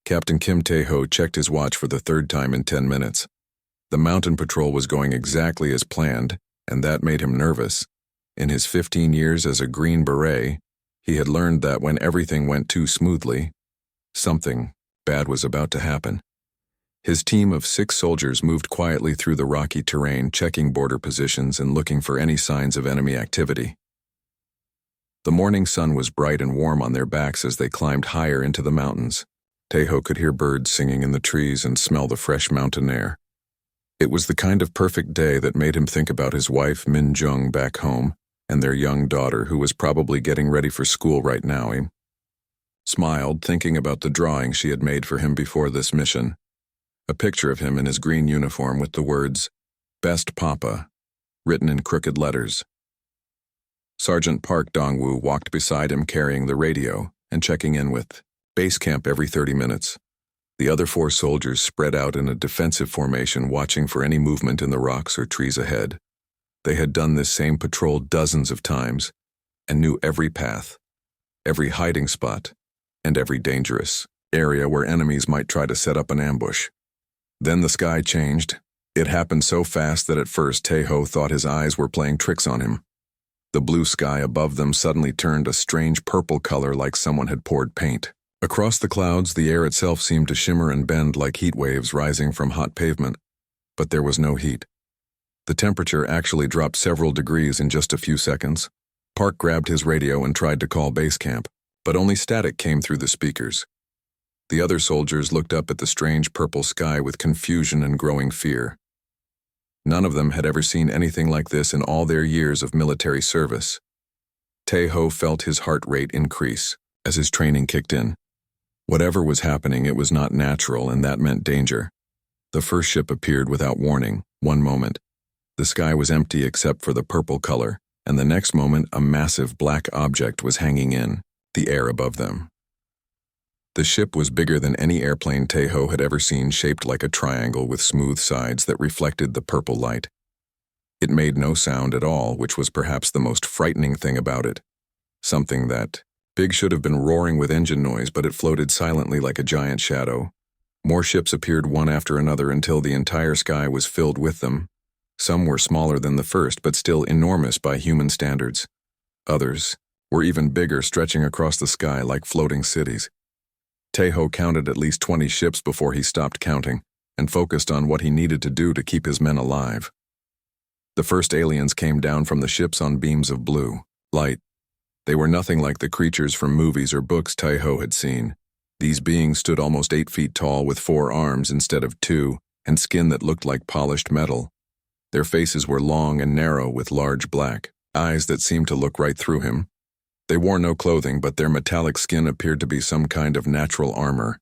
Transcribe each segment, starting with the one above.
Captain Kim Tae-ho checked his watch for the third time in 10 minutes. The mountain patrol was going exactly as planned, and that made him nervous. In his 15 years as a Green Beret, he had learned that when everything went too smoothly, something bad was about to happen. His team of 6 soldiers moved quietly through the rocky terrain, checking border positions and looking for any signs of enemy activity. The morning sun was bright and warm on their backs as they climbed higher into the mountains. Tae-ho could hear birds singing in the trees and smell the fresh mountain air. It was the kind of perfect day that made him think about his wife, Min Jung, back home, and their young daughter, who was probably getting ready for school right now. He smiled, thinking about the drawing she had made for him before this mission. A picture of him in his green uniform with the words, "Best Papa," written in crooked letters. Sergeant Park Dong-woo walked beside him carrying the radio and checking in with base camp every 30 minutes. The other 4 soldiers spread out in a defensive formation, watching for any movement in the rocks or trees ahead. They had done this same patrol dozens of times and knew every path, every hiding spot, and every dangerous area where enemies might try to set up an ambush. Then the sky changed. It happened so fast that at first Tae-ho thought his eyes were playing tricks on him. The blue sky above them suddenly turned a strange purple color, like someone had poured paint. Across the clouds, the air itself seemed to shimmer and bend like heat waves rising from hot pavement. But there was no heat. The temperature actually dropped several degrees in just a few seconds. Park grabbed his radio and tried to call base camp, but only static came through the speakers. The other soldiers looked up at the strange purple sky with confusion and growing fear. None of them had ever seen anything like this in all their years of military service. Tae-ho felt his heart rate increase as his training kicked in. Whatever was happening, it was not natural, and that meant danger. The first ship appeared without warning. One moment, the sky was empty except for the purple color, and the next moment a massive black object was hanging in the air above them. The ship was bigger than any airplane Tae-ho had ever seen, shaped like a triangle with smooth sides that reflected the purple light. It made no sound at all, which was perhaps the most frightening thing about it. Something that big should have been roaring with engine noise, but it floated silently like a giant shadow. More ships appeared one after another until the entire sky was filled with them. Some were smaller than the first, but still enormous by human standards. Others were even bigger, stretching across the sky like floating cities. Tae-ho counted at least 20 ships before he stopped counting and focused on what he needed to do to keep his men alive. The first aliens came down from the ships on beams of blue light. They were nothing like the creatures from movies or books Tae-ho had seen. These beings stood almost 8 feet tall with 4 arms instead of 2, and skin that looked like polished metal. Their faces were long and narrow with large black eyes that seemed to look right through him. They wore no clothing, but their metallic skin appeared to be some kind of natural armor.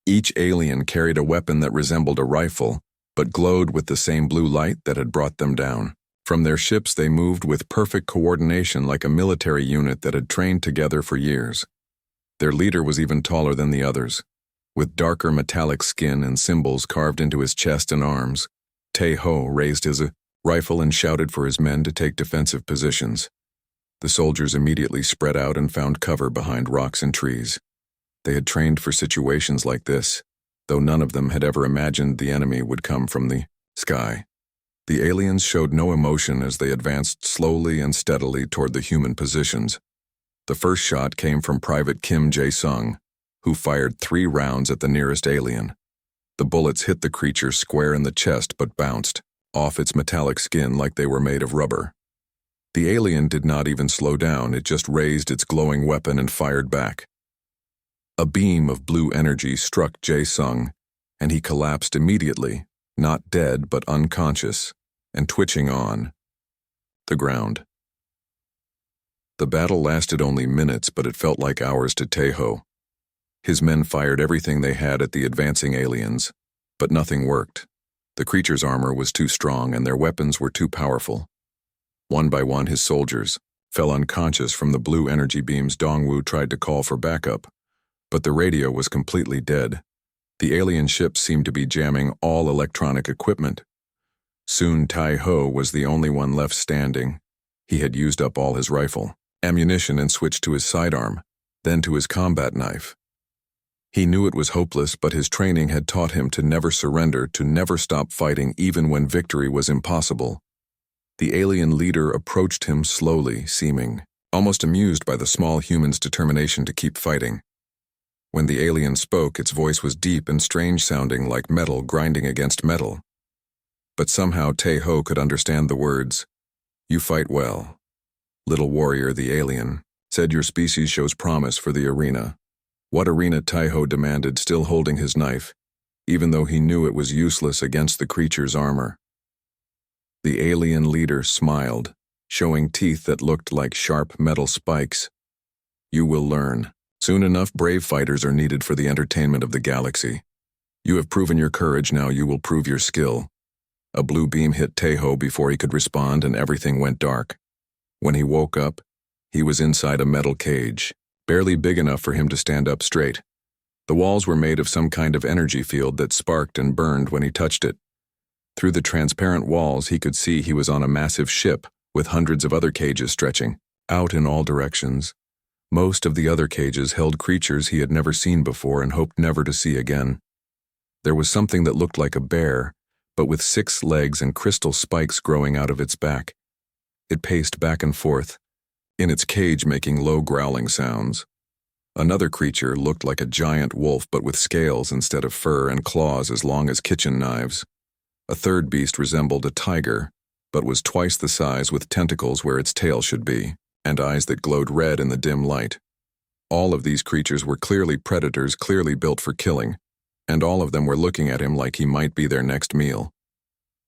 Each alien carried a weapon that resembled a rifle, but glowed with the same blue light that had brought them down. From their ships they moved with perfect coordination, like a military unit that had trained together for years. Their leader was even taller than the others. With darker metallic skin and symbols carved into his chest and arms, Tae-ho raised his rifle and shouted for his men to take defensive positions. The soldiers immediately spread out and found cover behind rocks and trees. They had trained for situations like this, though none of them had ever imagined the enemy would come from the sky. The aliens showed no emotion as they advanced slowly and steadily toward the human positions. The first shot came from Private Kim Jae-sung, who fired 3 rounds at the nearest alien. The bullets hit the creature square in the chest but bounced off its metallic skin like they were made of rubber. The alien did not even slow down, it just raised its glowing weapon and fired back. A beam of blue energy struck Jae-sung, and he collapsed immediately, not dead but unconscious, and twitching on the ground. The battle lasted only minutes, but it felt like hours to Tae-ho. His men fired everything they had at the advancing aliens, but nothing worked. The creature's armor was too strong and their weapons were too powerful. One by one, his soldiers fell unconscious from the blue energy beams. Dong-woo tried to call for backup, but the radio was completely dead. The alien ships seemed to be jamming all electronic equipment. Soon Tae-ho was the only one left standing. He had used up all his rifle ammunition and switched to his sidearm, then to his combat knife. He knew it was hopeless, but his training had taught him to never surrender, to never stop fighting even when victory was impossible. The alien leader approached him slowly, seeming almost amused by the small human's determination to keep fighting. When the alien spoke, its voice was deep and strange-sounding, like metal grinding against metal. But somehow Tae-ho could understand the words. "You fight well. Little warrior," the alien said. "Your species shows promise for the arena." What arena? Tae-ho demanded, still holding his knife, even though he knew it was useless against the creature's armor. The alien leader smiled, showing teeth that looked like sharp metal spikes. "You will learn. Soon enough, brave fighters are needed for the entertainment of the galaxy. You have proven your courage, now you will prove your skill." A blue beam hit Tae-ho before he could respond, and everything went dark. When he woke up, he was inside a metal cage, barely big enough for him to stand up straight. The walls were made of some kind of energy field that sparked and burned when he touched it. Through the transparent walls, he could see he was on a massive ship with hundreds of other cages stretching out in all directions. Most of the other cages held creatures he had never seen before and hoped never to see again. There was something that looked like a bear, but with 6 legs and crystal spikes growing out of its back. It paced back and forth, in its cage making low growling sounds. Another creature looked like a giant wolf but with scales instead of fur and claws as long as kitchen knives. A third beast resembled a tiger, but was twice the size with tentacles where its tail should be, and eyes that glowed red in the dim light. All of these creatures were clearly predators, clearly built for killing, and all of them were looking at him like he might be their next meal.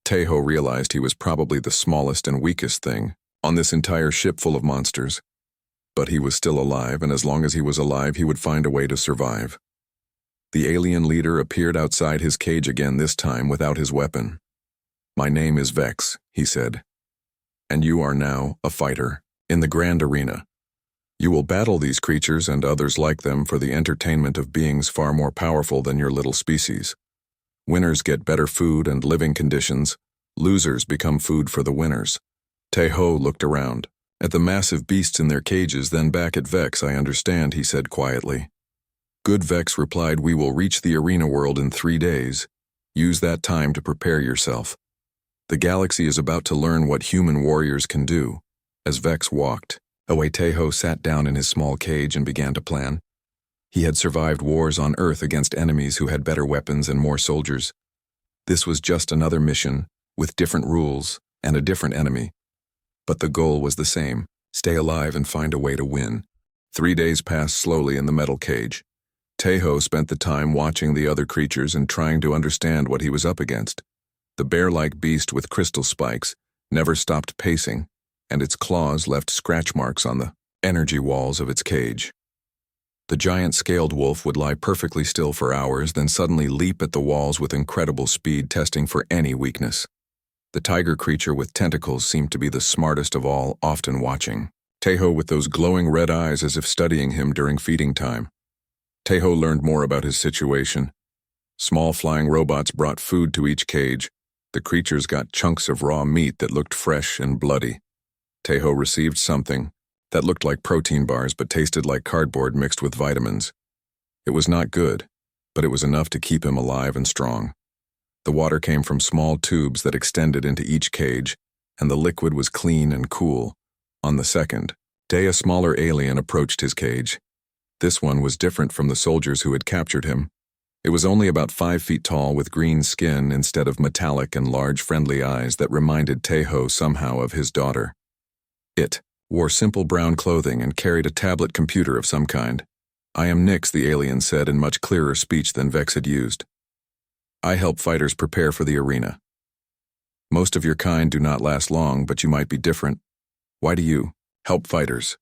Tae-ho realized he was probably the smallest and weakest thing on this entire ship full of monsters. But he was still alive, and as long as he was alive, he would find a way to survive. The alien leader appeared outside his cage again, this time without his weapon. "My name is Vex," he said, "and you are now a fighter in the grand arena. You will battle these creatures and others like them for the entertainment of beings far more powerful than your little species. Winners get better food and living conditions. Losers become food for the winners." Tae-ho looked around, at the massive beasts in their cages, then back at Vex. "I understand," he said quietly. "Good," Vex replied. "We will reach the arena world in 3 days. Use that time to prepare yourself. The galaxy is about to learn what human warriors can do." As Vex walked away, Tae-ho sat down in his small cage and began to plan. He had survived wars on Earth against enemies who had better weapons and more soldiers. This was just another mission, with different rules and a different enemy. But the goal was the same: stay alive and find a way to win. 3 days passed slowly in the metal cage. Tae-ho spent the time watching the other creatures and trying to understand what he was up against. The bear-like beast with crystal spikes never stopped pacing, and its claws left scratch marks on the energy walls of its cage. The giant scaled wolf would lie perfectly still for hours, then suddenly leap at the walls with incredible speed, testing for any weakness. The tiger creature with tentacles seemed to be the smartest of all, often watching Tae-ho with those glowing red eyes as if studying him during feeding time. Tae-ho learned more about his situation. Small flying robots brought food to each cage. The creatures got chunks of raw meat that looked fresh and bloody. Tae-ho received something that looked like protein bars but tasted like cardboard mixed with vitamins. It was not good, but it was enough to keep him alive and strong. The water came from small tubes that extended into each cage, and the liquid was clean and cool. On the second day, a smaller alien approached his cage. This one was different from the soldiers who had captured him. It was only about 5 feet tall, with green skin instead of metallic, and large friendly eyes that reminded Tae-ho somehow of his daughter. It wore simple brown clothing and carried a tablet computer of some kind. "I am Nix," the alien said in much clearer speech than Vex had used. "I help fighters prepare for the arena. Most of your kind do not last long, but you might be different. Why do you help fighters?"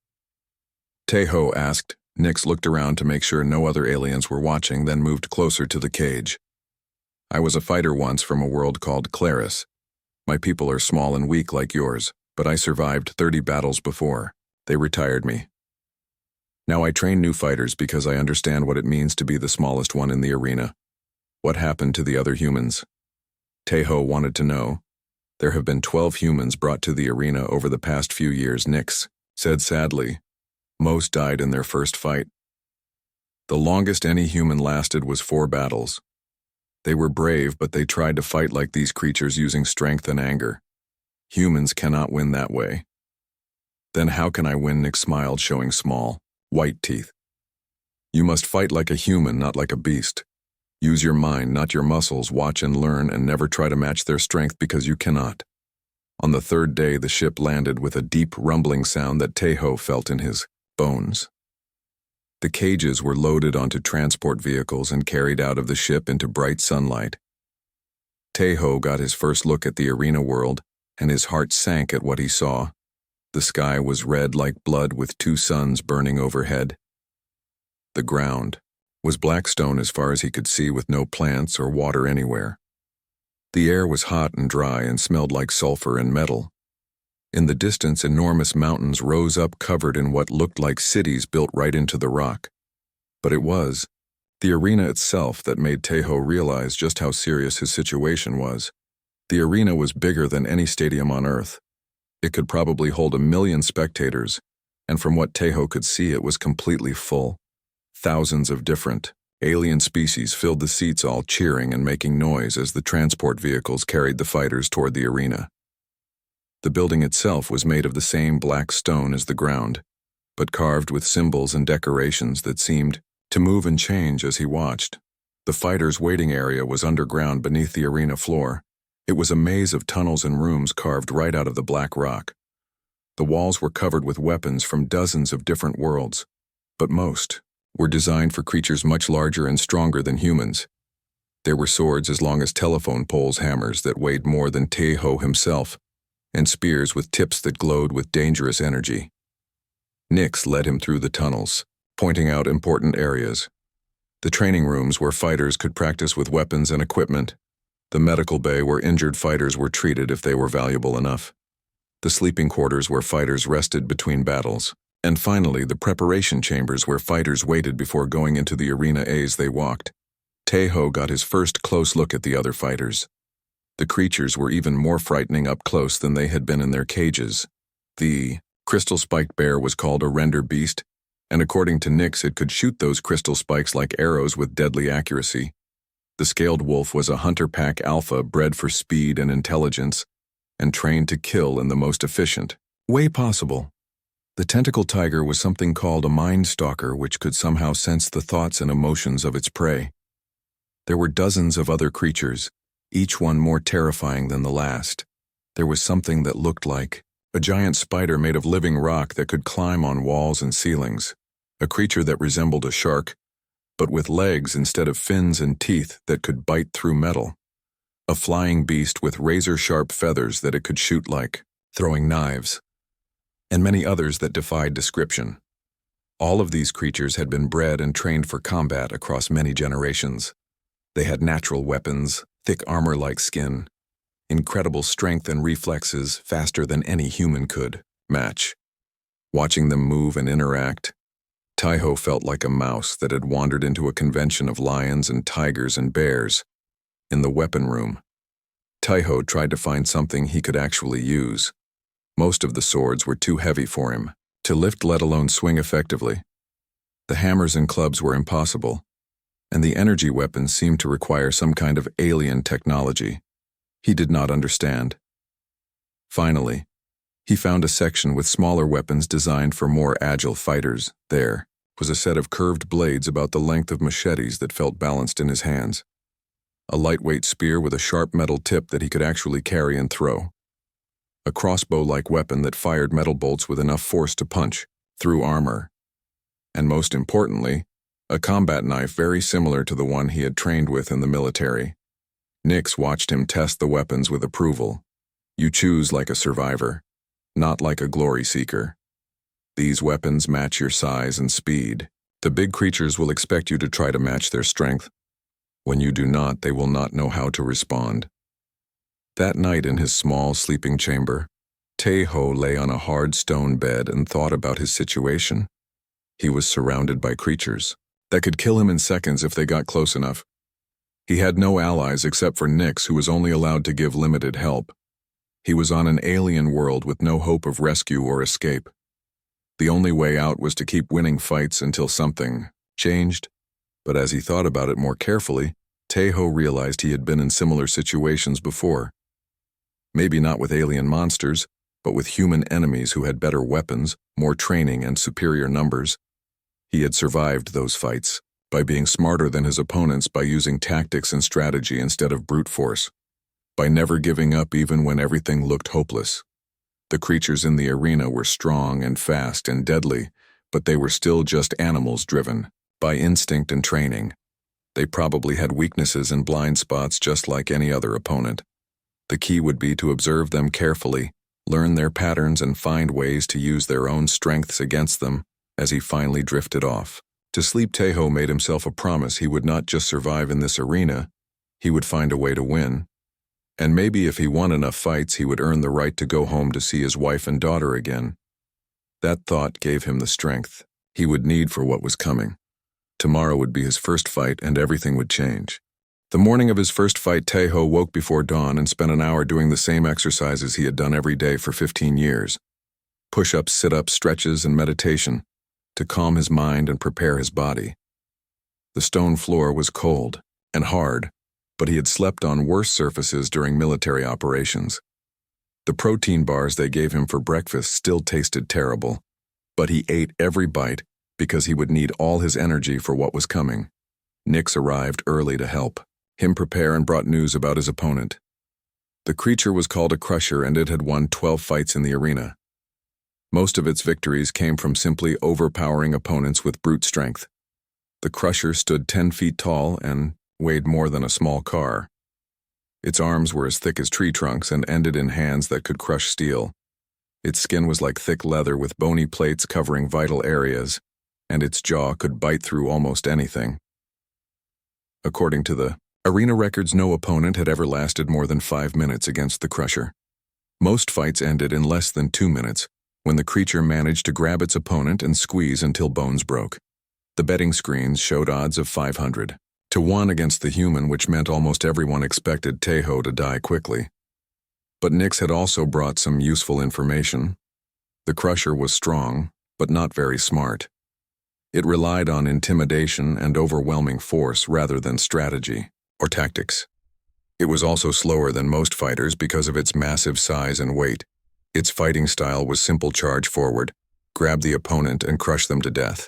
Tae-ho asked. Nix looked around to make sure no other aliens were watching, then moved closer to the cage. "I was a fighter once from a world called Claris. My people are small and weak like yours, but I survived 30 battles before. They retired me. Now I train new fighters because I understand what it means to be the smallest one in the arena. What happened to the other humans?" Tae-ho wanted to know. "There have been 12 humans brought to the arena over the past few years," Nix said sadly. "Most died in their first fight." The longest any human lasted was 4 battles. They were brave, but they tried to fight like these creatures using strength and anger. Humans cannot win that way. Then how can I win? Nick smiled, showing small, white teeth. You must fight like a human, not like a beast. Use your mind, not your muscles. Watch and learn, and never try to match their strength because you cannot. On the 3rd day, the ship landed with a deep rumbling sound that Tejo felt in his bones. The cages were loaded onto transport vehicles and carried out of the ship into bright sunlight. Tejo got his first look at the arena world, and his heart sank at what he saw. The sky was red like blood with 2 suns burning overhead. The ground was black stone as far as he could see, with no plants or water anywhere. The air was hot and dry and smelled like sulfur and metal. In the distance, enormous mountains rose up covered in what looked like cities built right into the rock. But it was the arena itself that made Tejo realize just how serious his situation was. The arena was bigger than any stadium on Earth. It could probably hold 1 million spectators, and from what Tejo could see, it was completely full. Thousands of different alien species filled the seats, all cheering and making noise as the transport vehicles carried the fighters toward the arena. The building itself was made of the same black stone as the ground, but carved with symbols and decorations that seemed to move and change as he watched. The fighters' waiting area was underground beneath the arena floor. It was a maze of tunnels and rooms carved right out of the black rock. The walls were covered with weapons from dozens of different worlds, but most were designed for creatures much larger and stronger than humans. There were swords as long as telephone poles, hammers that weighed more than Tejo himself, and spears with tips that glowed with dangerous energy. Nix led him through the tunnels, pointing out important areas. The training rooms where fighters could practice with weapons and equipment. The medical bay where injured fighters were treated if they were valuable enough. The sleeping quarters where fighters rested between battles. And finally, the preparation chambers where fighters waited before going into the arena as they walked. Tejo got his first close look at the other fighters. The creatures were even more frightening up close than they had been in their cages. The crystal-spiked bear was called a render beast, and according to Nix, it could shoot those crystal spikes like arrows with deadly accuracy. The scaled wolf was a hunter pack alpha bred for speed and intelligence, and trained to kill in the most efficient way possible. The tentacle tiger was something called a mind stalker, which could somehow sense the thoughts and emotions of its prey. There were dozens of other creatures, each one more terrifying than the last. There was something that looked like a giant spider made of living rock that could climb on walls and ceilings, a creature that resembled a shark, but with legs instead of fins and teeth that could bite through metal, a flying beast with razor-sharp feathers that it could shoot like throwing knives, and many others that defied description. All of these creatures had been bred and trained for combat across many generations. They had natural weapons, thick armor-like skin, incredible strength and reflexes faster than any human could match. Watching them move and interact, Tejo felt like a mouse that had wandered into a convention of lions and tigers and bears. In the weapon room, Tejo tried to find something he could actually use. Most of the swords were too heavy for him to lift, let alone swing effectively. The hammers and clubs were impossible, and the energy weapons seemed to require some kind of alien technology he did not understand. Finally, he found a section with smaller weapons designed for more agile fighters. There was a set of curved blades about the length of machetes that felt balanced in his hands. A lightweight spear with a sharp metal tip that he could actually carry and throw. A crossbow-like weapon that fired metal bolts with enough force to punch through armor. And most importantly, a combat knife very similar to the one he had trained with in the military. Nix watched him test the weapons with approval. You choose like a survivor, not like a glory seeker. These weapons match your size and speed. The big creatures will expect you to try to match their strength. When you do not, they will not know how to respond. That night in his small sleeping chamber, Tejo lay on a hard stone bed and thought about his situation. He was surrounded by creatures that could kill him in seconds if they got close enough. He had no allies except for Nix, who was only allowed to give limited help. He was on an alien world with no hope of rescue or escape. The only way out was to keep winning fights until something changed. But as he thought about it more carefully, Taeho realized he had been in similar situations before. Maybe not with alien monsters, but with human enemies who had better weapons, more training, and superior numbers. He had survived those fights by being smarter than his opponents, by using tactics and strategy instead of brute force, by never giving up even when everything looked hopeless. The creatures in the arena were strong and fast and deadly, but they were still just animals driven by instinct and training. They probably had weaknesses and blind spots just like any other opponent. The key would be to observe them carefully, learn their patterns, and find ways to use their own strengths against them. As he finally drifted off to sleep, Taeho made himself a promise he would not just survive in this arena, he would find a way to win. And maybe if he won enough fights, he would earn the right to go home to see his wife and daughter again. That thought gave him the strength he would need for what was coming. Tomorrow would be his first fight, and everything would change. The morning of his first fight, Taeho woke before dawn and spent an hour doing the same exercises he had done every day for 15 years. Push-ups, sit-ups, stretches, and meditation, to calm his mind and prepare his body. The stone floor was cold and hard, but he had slept on worse surfaces during military operations. The protein bars they gave him for breakfast still tasted terrible, but he ate every bite because he would need all his energy for what was coming. Nyx arrived early to help him prepare and brought news about his opponent. The creature was called a Crusher, and it had won 12 fights in the arena. Most of its victories came from simply overpowering opponents with brute strength. The Crusher stood 10 feet tall and weighed more than a small car. Its arms were as thick as tree trunks and ended in hands that could crush steel. Its skin was like thick leather with bony plates covering vital areas, and its jaw could bite through almost anything. According to the arena records, no opponent had ever lasted more than 5 minutes against the Crusher. Most fights ended in less than 2 minutes, when the creature managed to grab its opponent and squeeze until bones broke. The betting screens showed odds of 500 to 1 against the human, which meant almost everyone expected Taeho to die quickly. But Nyx had also brought some useful information. The Crusher was strong, but not very smart. It relied on intimidation and overwhelming force rather than strategy or tactics. It was also slower than most fighters because of its massive size and weight. Its fighting style was simple: charge forward, grab the opponent, and crush them to death.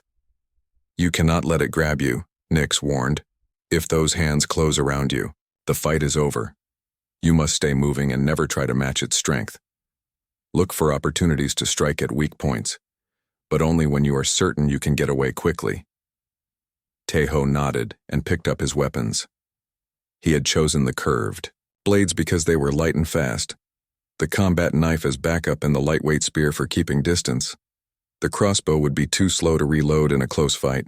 You cannot let it grab you, Nyx warned. If those hands close around you, the fight is over. You must stay moving and never try to match its strength. Look for opportunities to strike at weak points, but only when you are certain you can get away quickly. Taeho nodded and picked up his weapons. He had chosen the curved blades because they were light and fast, the combat knife as backup, and the lightweight spear for keeping distance. The crossbow would be too slow to reload in a close fight,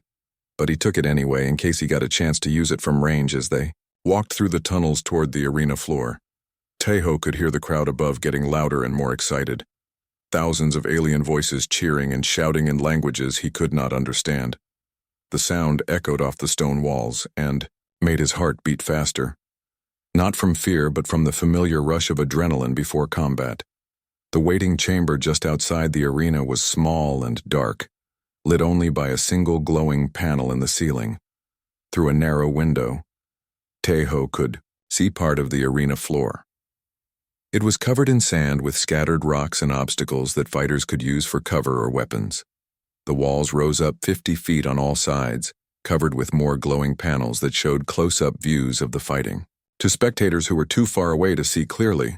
but he took it anyway in case he got a chance to use it from range. As they walked through the tunnels toward the arena floor, Taeho could hear the crowd above getting louder and more excited. Thousands of alien voices cheering and shouting in languages he could not understand. The sound echoed off the stone walls and made his heart beat faster. Not from fear, but from the familiar rush of adrenaline before combat. The waiting chamber just outside the arena was small and dark, lit only by a single glowing panel in the ceiling. Through a narrow window, Taeho could see part of the arena floor. It was covered in sand with scattered rocks and obstacles that fighters could use for cover or weapons. The walls rose up 50 feet on all sides, covered with more glowing panels that showed close-up views of the fighting. To spectators who were too far away to see clearly,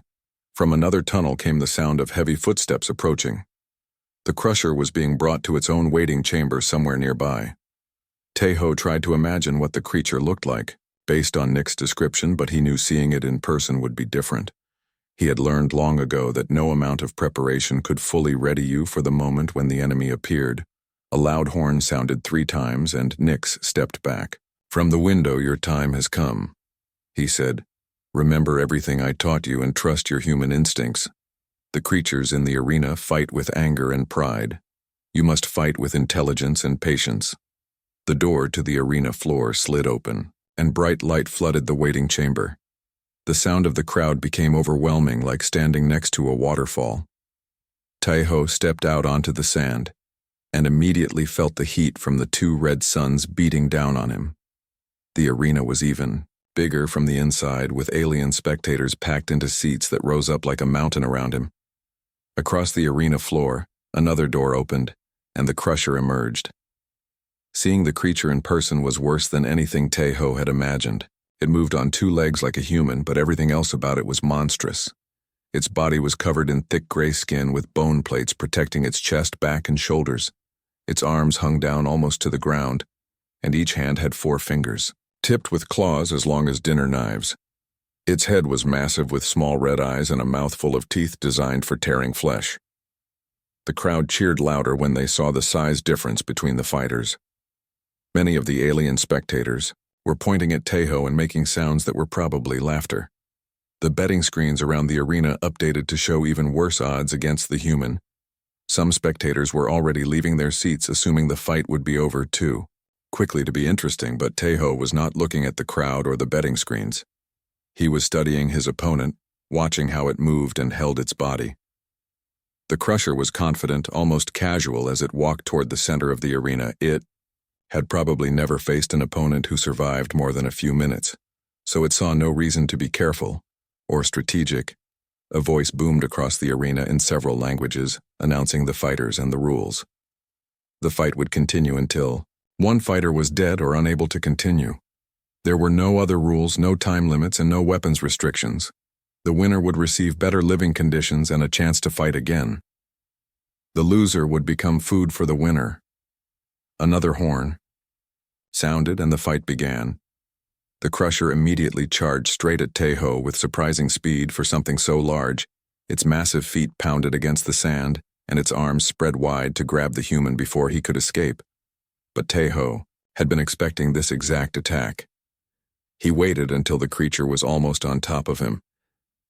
from another tunnel came the sound of heavy footsteps approaching. The Crusher was being brought to its own waiting chamber somewhere nearby. Taeho tried to imagine what the creature looked like, based on Nyx's description, but he knew seeing it in person would be different. He had learned long ago that no amount of preparation could fully ready you for the moment when the enemy appeared. A loud horn sounded 3 times, and Nyx stepped back. "From the window, your time has come," he said. "Remember everything I taught you and trust your human instincts. The creatures in the arena fight with anger and pride. You must fight with intelligence and patience." The door to the arena floor slid open, and bright light flooded the waiting chamber. The sound of the crowd became overwhelming, like standing next to a waterfall. Taeho stepped out onto the sand, and immediately felt the heat from the 2 red suns beating down on him. The arena was even bigger from the inside, with alien spectators packed into seats that rose up like a mountain around him. Across the arena floor, another door opened, and the Crusher emerged. Seeing the creature in person was worse than anything Tejo had imagined. It moved on two legs like a human, but everything else about it was monstrous. Its body was covered in thick gray skin with bone plates protecting its chest, back, and shoulders. Its arms hung down almost to the ground, and each hand had 4 fingers, tipped with claws as long as dinner knives. Its head was massive with small red eyes and a mouth full of teeth designed for tearing flesh. The crowd cheered louder when they saw the size difference between the fighters. Many of the alien spectators were pointing at Tejo and making sounds that were probably laughter. The betting screens around the arena updated to show even worse odds against the human. Some spectators were already leaving their seats, assuming the fight would be over too quickly to be interesting, but Tejo was not looking at the crowd or the betting screens. He was studying his opponent, watching how it moved and held its body. The Crusher was confident, almost casual, as it walked toward the center of the arena. It had probably never faced an opponent who survived more than a few minutes, so it saw no reason to be careful or strategic. A voice boomed across the arena in several languages, announcing the fighters and the rules. The fight would continue until one fighter was dead or unable to continue. There were no other rules, no time limits, and no weapons restrictions. The winner would receive better living conditions and a chance to fight again. The loser would become food for the winner. Another horn sounded and the fight began. The Crusher immediately charged straight at Tejo with surprising speed for something so large. Its massive feet pounded against the sand, and its arms spread wide to grab the human before he could escape. But Tejo had been expecting this exact attack. He waited until the creature was almost on top of him,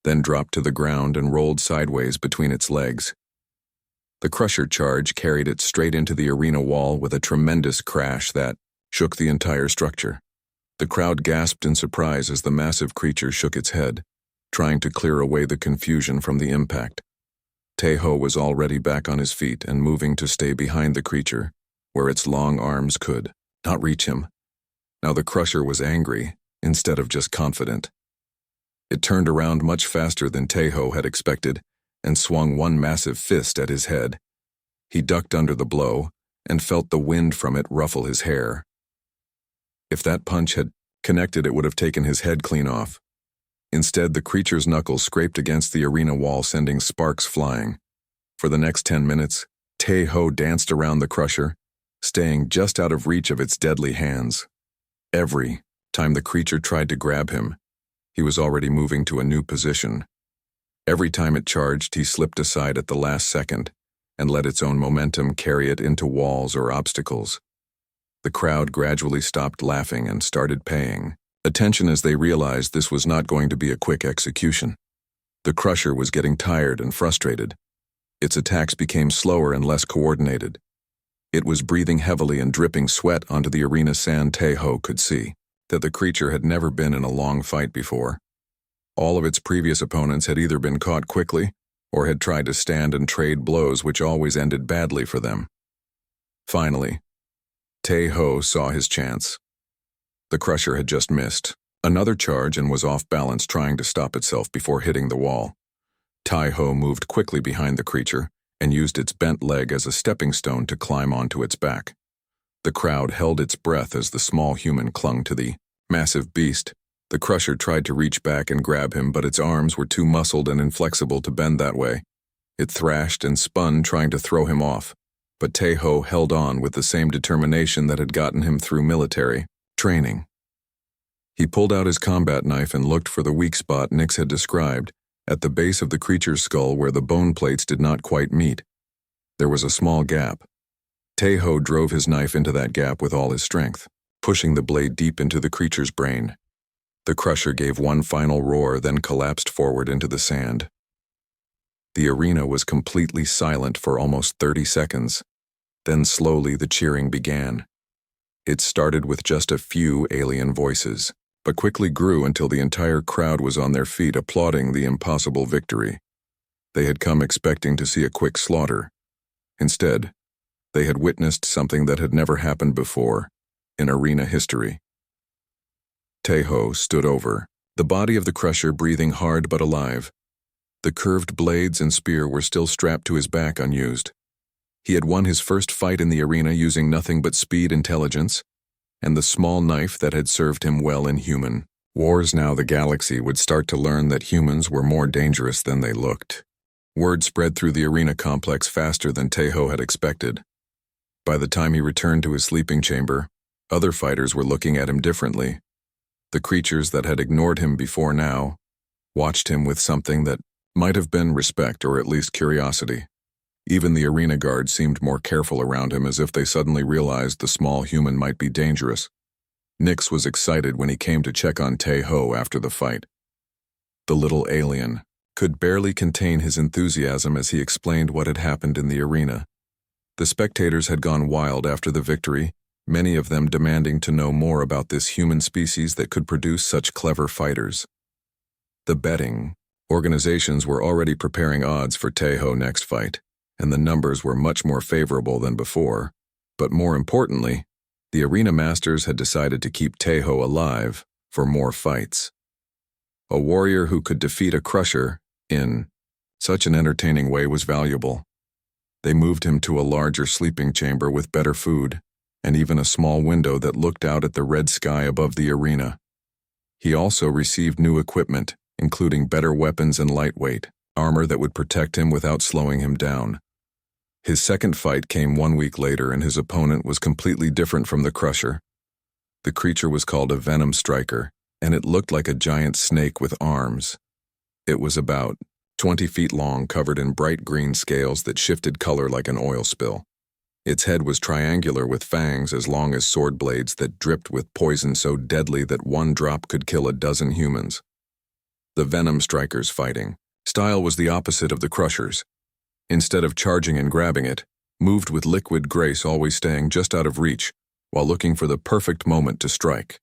then dropped to the ground and rolled sideways between its legs. The Crusher charge carried it straight into the arena wall with a tremendous crash that shook the entire structure. The crowd gasped in surprise as the massive creature shook its head, trying to clear away the confusion from the impact. Tejo was already back on his feet and moving to stay behind the creature, where its long arms could not reach him. Now the Crusher was angry instead of just confident. It turned around much faster than Tejo had expected and swung one massive fist at his head. He ducked under the blow and felt the wind from it ruffle his hair. If that punch had connected, it would have taken his head clean off. Instead, the creature's knuckles scraped against the arena wall, sending sparks flying. For the next 10 minutes, Tejo danced around the Crusher, staying just out of reach of its deadly hands. Every time the creature tried to grab him, he was already moving to a new position. Every time it charged, he slipped aside at the last second and let its own momentum carry it into walls or obstacles. The crowd gradually stopped laughing and started paying attention as they realized this was not going to be a quick execution. The Crusher was getting tired and frustrated. Its attacks became slower and less coordinated. It was breathing heavily and dripping sweat onto the arena sand. Tejo could see that the creature had never been in a long fight before. All of its previous opponents had either been caught quickly or had tried to stand and trade blows, which always ended badly for them. Finally, Tejo saw his chance. The Crusher had just missed another charge and was off balance, trying to stop itself before hitting the wall. Tejo moved quickly behind the creature and used its bent leg as a stepping stone to climb onto its back. The crowd held its breath as the small human clung to the massive beast. The Crusher tried to reach back and grab him, but its arms were too muscled and inflexible to bend that way. It thrashed and spun, trying to throw him off, but Tejo held on with the same determination that had gotten him through military training. He pulled out his combat knife and looked for the weak spot Nix had described, at the base of the creature's skull where the bone plates did not quite meet. There was a small gap. Tejo drove his knife into that gap with all his strength, pushing the blade deep into the creature's brain. The Crusher gave one final roar, then collapsed forward into the sand. The arena was completely silent for almost 30 seconds. Then slowly the cheering began. It started with just a few alien voices, but quickly grew until the entire crowd was on their feet applauding the impossible victory. They had come expecting to see a quick slaughter. Instead, they had witnessed something that had never happened before in arena history. Teho stood over, the body of the crusher breathing hard but alive. The curved blades and spear were still strapped to his back unused. He had won his first fight in the arena using nothing but speed intelligence, and the small knife that had served him well in human wars. Now the galaxy would start to learn that humans were more dangerous than they looked. Word spread through the arena complex faster than Teho had expected. By the time he returned to his sleeping chamber, other fighters were looking at him differently. The creatures that had ignored him before now watched him with something that might have been respect or at least curiosity. Even the arena guards seemed more careful around him, as if they suddenly realized the small human might be dangerous. Nyx was excited when he came to check on Teho after the fight. The little alien could barely contain his enthusiasm as he explained what had happened in the arena. The spectators had gone wild after the victory, many of them demanding to know more about this human species that could produce such clever fighters. The betting organizations were already preparing odds for Teho's next fight, and the numbers were much more favorable than before. But more importantly, the arena masters had decided to keep Teho alive for more fights. A warrior who could defeat a crusher in such an entertaining way was valuable. They moved him to a larger sleeping chamber with better food, and even a small window that looked out at the red sky above the arena. He also received new equipment, including better weapons and lightweight armor that would protect him without slowing him down. His second fight came 1 week later, and his opponent was completely different from the crusher. The creature was called a venom striker, and it looked like a giant snake with arms. It was about 20 feet long, covered in bright green scales that shifted color like an oil spill. Its head was triangular with fangs as long as sword blades that dripped with poison so deadly that one drop could kill a dozen humans. The venom striker's fighting style was the opposite of the crusher's. Instead of charging and grabbing it, moved with liquid grace, always staying just out of reach while looking for the perfect moment to strike.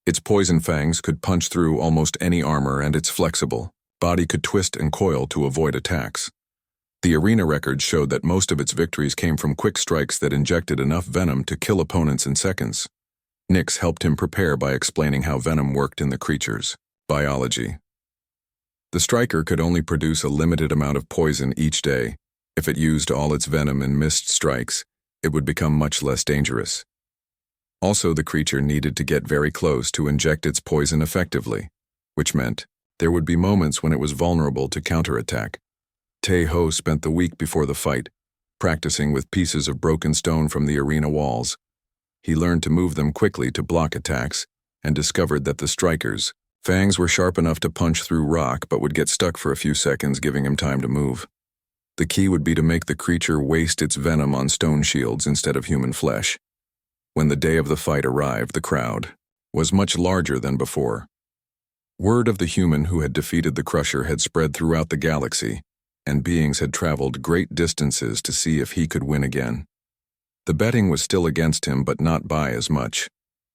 Its poison fangs could punch through almost any armor, and its flexible body could twist and coil to avoid attacks. The arena records showed that most of its victories came from quick strikes that injected enough venom to kill opponents in seconds. Nyx helped him prepare by explaining how venom worked in the creature's biology. The striker could only produce a limited amount of poison each day. If it used all its venom and missed strikes, it would become much less dangerous. Also, the creature needed to get very close to inject its poison effectively, which meant there would be moments when it was vulnerable to counterattack. Teho spent the week before the fight practicing with pieces of broken stone from the arena walls. He learned to move them quickly to block attacks, and discovered that the striker's fangs were sharp enough to punch through rock but would get stuck for a few seconds, giving him time to move. The key would be to make the creature waste its venom on stone shields instead of human flesh. When the day of the fight arrived, the crowd was much larger than before. Word of the human who had defeated the crusher had spread throughout the galaxy, and beings had traveled great distances to see if he could win again. The betting was still against him, but not by as much,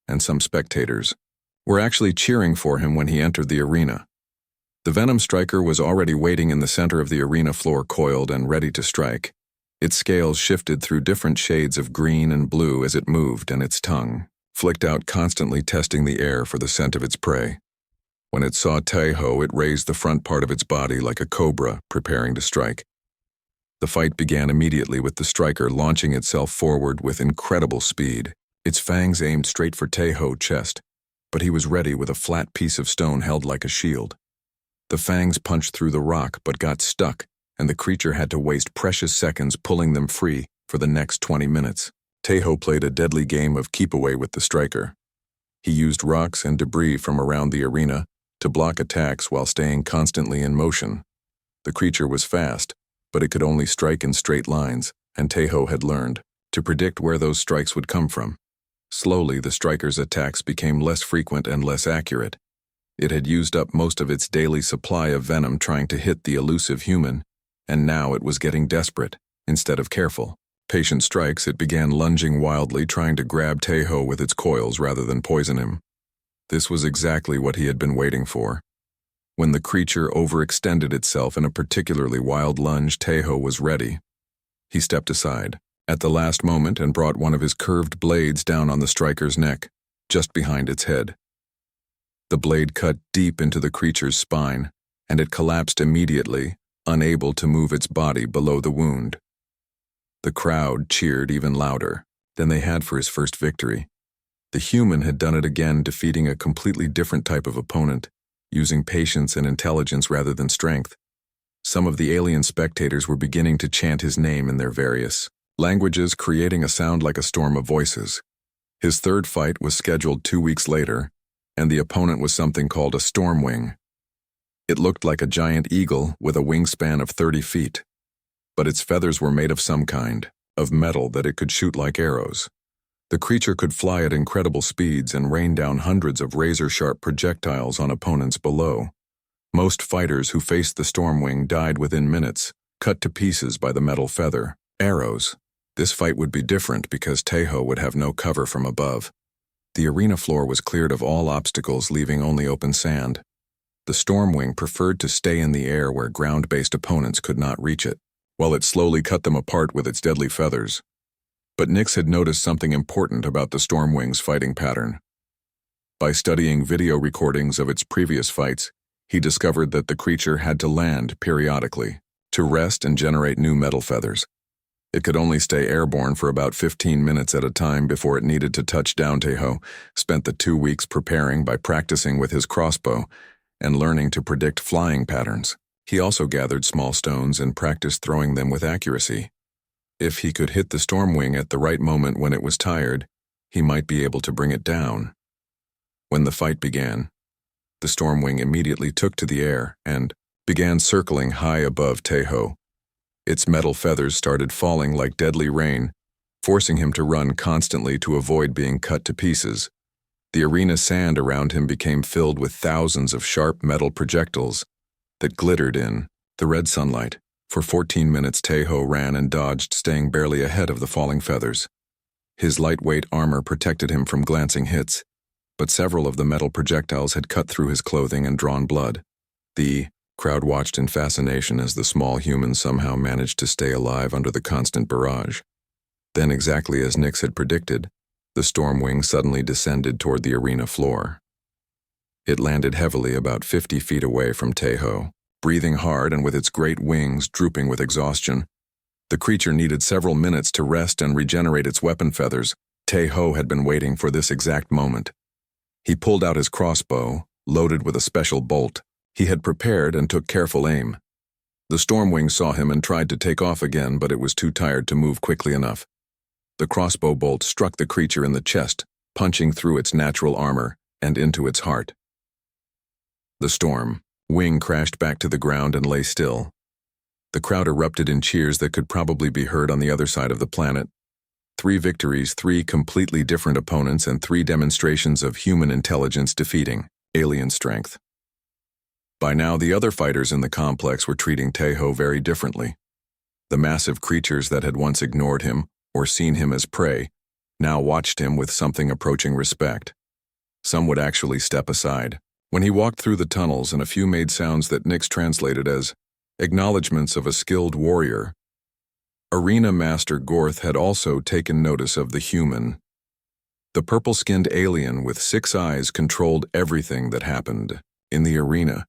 and some spectators were actually cheering for him when he entered the arena. The venom striker was already waiting in the center of the arena floor, coiled and ready to strike. Its scales shifted through different shades of green and blue as it moved, and its tongue flicked out, constantly testing the air for the scent of its prey. When it saw Teho, it raised the front part of its body like a cobra, preparing to strike. The fight began immediately, with the striker launching itself forward with incredible speed. Its fangs aimed straight for Teho's chest, but he was ready with a flat piece of stone held like a shield. The fangs punched through the rock but got stuck, and the creature had to waste precious seconds pulling them free for the next 20 minutes. Teho played a deadly game of keep away with the striker. He used rocks and debris from around the arena to block attacks while staying constantly in motion. The creature was fast, but it could only strike in straight lines, and Teho had learned to predict where those strikes would come from. Slowly, the striker's attacks became less frequent and less accurate. It had used up most of its daily supply of venom trying to hit the elusive human, and now it was getting desperate. Instead of careful, patient strikes, it began lunging wildly, trying to grab Teho with its coils rather than poison him. This was exactly what he had been waiting for. When the creature overextended itself in a particularly wild lunge, Teho was ready. He stepped aside at the last moment and brought one of his curved blades down on the striker's neck, just behind its head. The blade cut deep into the creature's spine, and it collapsed immediately, unable to move its body below the wound. The crowd cheered even louder than they had for his first victory. The human had done it again, defeating a completely different type of opponent, using patience and intelligence rather than strength. Some of the alien spectators were beginning to chant his name in their various languages, creating a sound like a storm of voices. His third fight was scheduled 2 weeks later, and the opponent was something called a stormwing. It looked like a giant eagle with a wingspan of 30 feet, but its feathers were made of some kind of metal that it could shoot like arrows. The creature could fly at incredible speeds and rain down hundreds of razor-sharp projectiles on opponents below. Most fighters who faced the stormwing died within minutes, cut to pieces by the metal feather. Arrows. This fight would be different because Tejo would have no cover from above. The arena floor was cleared of all obstacles, leaving only open sand. The stormwing preferred to stay in the air where ground-based opponents could not reach it, while it slowly cut them apart with its deadly feathers. But Nix had noticed something important about the stormwing's fighting pattern. By studying video recordings of its previous fights, he discovered that the creature had to land periodically to rest and generate new metal feathers. It could only stay airborne for about 15 minutes at a time before it needed to touch down. Tejo spent the 2 weeks preparing by practicing with his crossbow and learning to predict flying patterns. He also gathered small stones and practiced throwing them with accuracy. If he could hit the stormwing at the right moment when it was tired, he might be able to bring it down. When the fight began, the stormwing immediately took to the air and began circling high above Tejo. Its metal feathers started falling like deadly rain, forcing him to run constantly to avoid being cut to pieces. The arena sand around him became filled with thousands of sharp metal projectiles that glittered in the red sunlight. For 14 minutes, Tejo ran and dodged, staying barely ahead of the falling feathers. His lightweight armor protected him from glancing hits, but several of the metal projectiles had cut through his clothing and drawn blood. The crowd watched in fascination as the small human somehow managed to stay alive under the constant barrage. Then, exactly as Nix had predicted, the stormwing suddenly descended toward the arena floor. It landed heavily about 50 feet away from Tejo, breathing hard and with its great wings drooping with exhaustion. The creature needed several minutes to rest and regenerate its weapon feathers. Tejo had been waiting for this exact moment. He pulled out his crossbow, loaded with a special bolt. He had prepared and took careful aim. The stormwing saw him and tried to take off again, but it was too tired to move quickly enough. The crossbow bolt struck the creature in the chest, punching through its natural armor and into its heart. The stormwing crashed back to the ground and lay still. The crowd erupted in cheers that could probably be heard on the other side of the planet. 3 victories, 3 completely different opponents, and 3 demonstrations of human intelligence defeating alien strength. By now, the other fighters in the complex were treating Tejo very differently. The massive creatures that had once ignored him or seen him as prey now watched him with something approaching respect. Some would actually step aside when he walked through the tunnels, and a few made sounds that Nix translated as acknowledgments of a skilled warrior. Arena Master Gorth had also taken notice of the human. The purple-skinned alien with 6 eyes controlled everything that happened in the arena,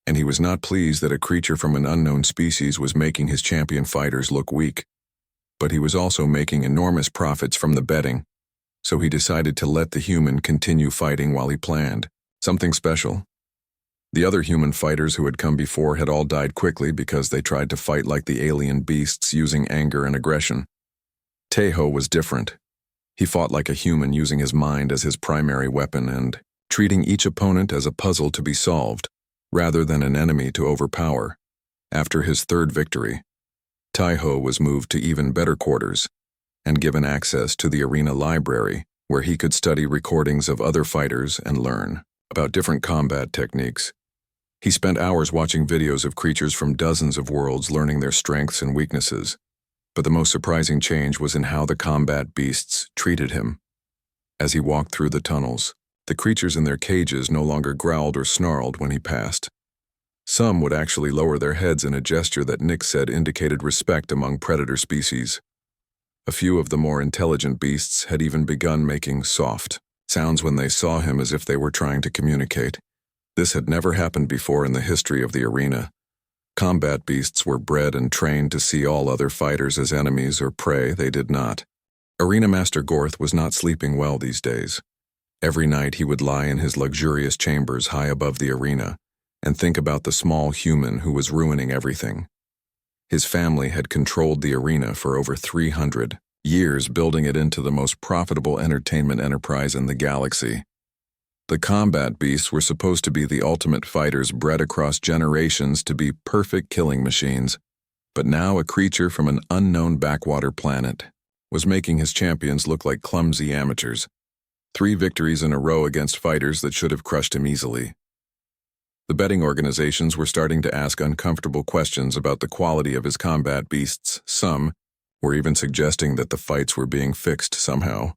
and he was not pleased that a creature from an unknown species was making his champion fighters look weak. But he was also making enormous profits from the betting, so he decided to let the human continue fighting while he planned something special. The other human fighters who had come before had all died quickly because they tried to fight like the alien beasts, using anger and aggression. Tejo was different. He fought like a human, using his mind as his primary weapon and treating each opponent as a puzzle to be solved, rather than an enemy to overpower. After his 3rd victory, Tejo was moved to even better quarters and given access to the arena library, where he could study recordings of other fighters and learn about different combat techniques. He spent hours watching videos of creatures from dozens of worlds, learning their strengths and weaknesses. But the most surprising change was in how the combat beasts treated him. As he walked through the tunnels, the creatures in their cages no longer growled or snarled when he passed. Some would actually lower their heads in a gesture that Nix said indicated respect among predator species. A few of the more intelligent beasts had even begun making soft Sounds when they saw him as if they were trying to communicate. This had never happened before in the history of the arena. Combat beasts were bred and trained to see all other fighters as enemies or prey. They did not. Arena Master Gorth was not sleeping well these days. Every night he would lie in his luxurious chambers high above the arena and think about the small human who was ruining everything. His family had controlled the arena for over 300 years, building it into the most profitable entertainment enterprise in the galaxy. The combat beasts were supposed to be the ultimate fighters bred across generations to be perfect killing machines, but now a creature from an unknown backwater planet was making his champions look like clumsy amateurs. 3 victories in a row against fighters that should have crushed him easily. The betting organizations were starting to ask uncomfortable questions about the quality of his combat beasts. Some were even suggesting that the fights were being fixed somehow.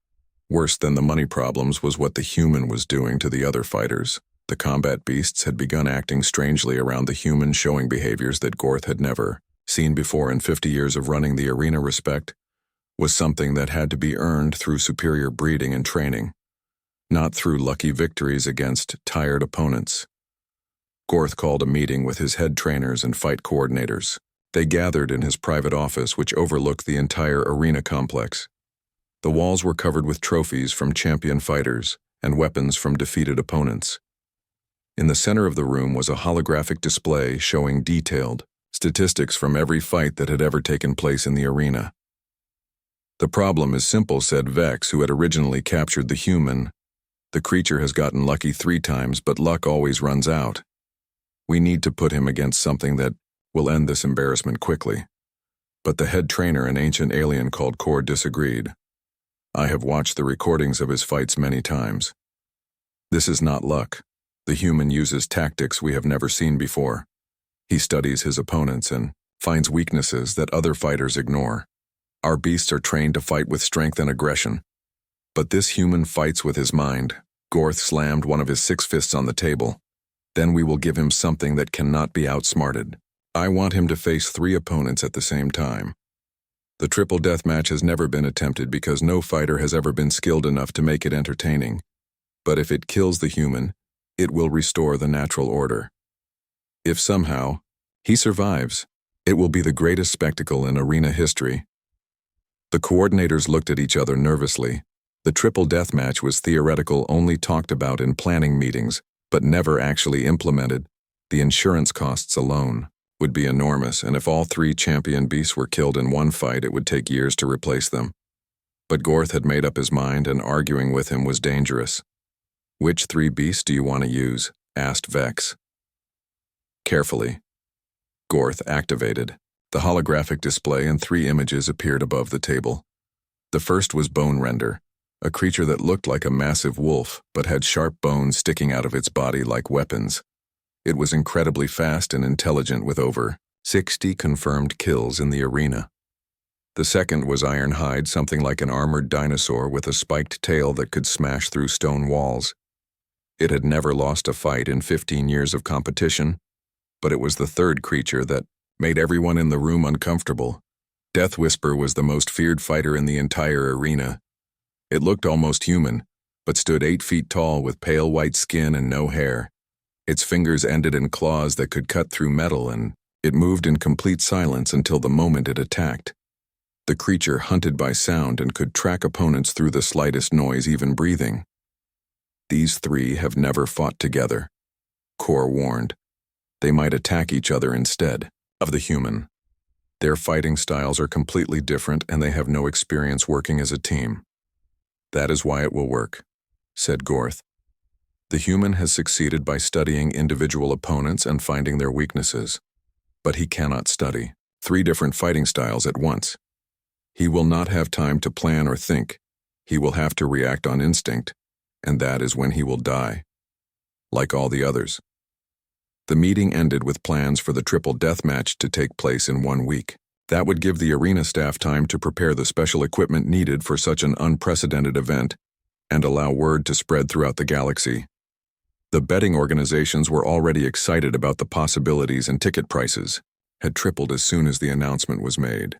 Worse than the money problems was what the human was doing to the other fighters. The combat beasts had begun acting strangely around the human, showing behaviors that Gorth had never seen before in 50 years of running the arena. Respect was something that had to be earned through superior breeding and training, not through lucky victories against tired opponents. Gorth called a meeting with his head trainers and fight coordinators. They gathered in his private office, which overlooked the entire arena complex. The walls were covered with trophies from champion fighters and weapons from defeated opponents. In the center of the room was a holographic display showing detailed statistics from every fight that had ever taken place in the arena. "The problem is simple," said Vex, who had originally captured the human. "The creature has gotten lucky 3 times, but luck always runs out. We need to put him against something that will end this embarrassment quickly." But the head trainer, an ancient alien called Core, disagreed. "I have watched the recordings of his fights many times. This is not luck. The human uses tactics we have never seen before. He studies his opponents and finds weaknesses that other fighters ignore. Our beasts are trained to fight with strength and aggression. But this human fights with his mind." Gorth slammed one of his 6 fists on the table. "Then we will give him something that cannot be outsmarted. I want him to face 3 opponents at the same time. The triple death match has never been attempted because no fighter has ever been skilled enough to make it entertaining. But if it kills the human, it will restore the natural order. If somehow he survives, it will be the greatest spectacle in arena history." The coordinators looked at each other nervously. The triple death match was theoretical, only talked about in planning meetings, but never actually implemented. The insurance costs alone would be enormous, and if all 3 champion beasts were killed in one fight, it would take years to replace them. But Gorth had made up his mind, and arguing with him was dangerous. "Which 3 beasts do you want to use?" asked Vex. Carefully, Gorth activated the holographic display, and 3 images appeared above the table. The first was Bone Render, a creature that looked like a massive wolf but had sharp bones sticking out of its body like weapons. It was incredibly fast and intelligent, with over 60 confirmed kills in the arena. The second was Ironhide, something like an armored dinosaur with a spiked tail that could smash through stone walls. It had never lost a fight in 15 years of competition, but it was the third creature that made everyone in the room uncomfortable. Death Whisper was the most feared fighter in the entire arena. It looked almost human, but stood 8 feet tall with pale white skin and no hair. Its fingers ended in claws that could cut through metal, and it moved in complete silence until the moment it attacked. The creature hunted by sound and could track opponents through the slightest noise, even breathing. "These 3 have never fought together," Core warned. "They might attack each other instead of the human. Their fighting styles are completely different, and they have no experience working as a team." "That is why it will work," said Gorth. "The human has succeeded by studying individual opponents and finding their weaknesses. But he cannot study 3 different fighting styles at once. He will not have time to plan or think. He will have to react on instinct, and that is when he will die, like all the others." The meeting ended with plans for the triple death match to take place in 1 week. That would give the arena staff time to prepare the special equipment needed for such an unprecedented event and allow word to spread throughout the galaxy. The betting organizations were already excited about the possibilities, and ticket prices had tripled as soon as the announcement was made.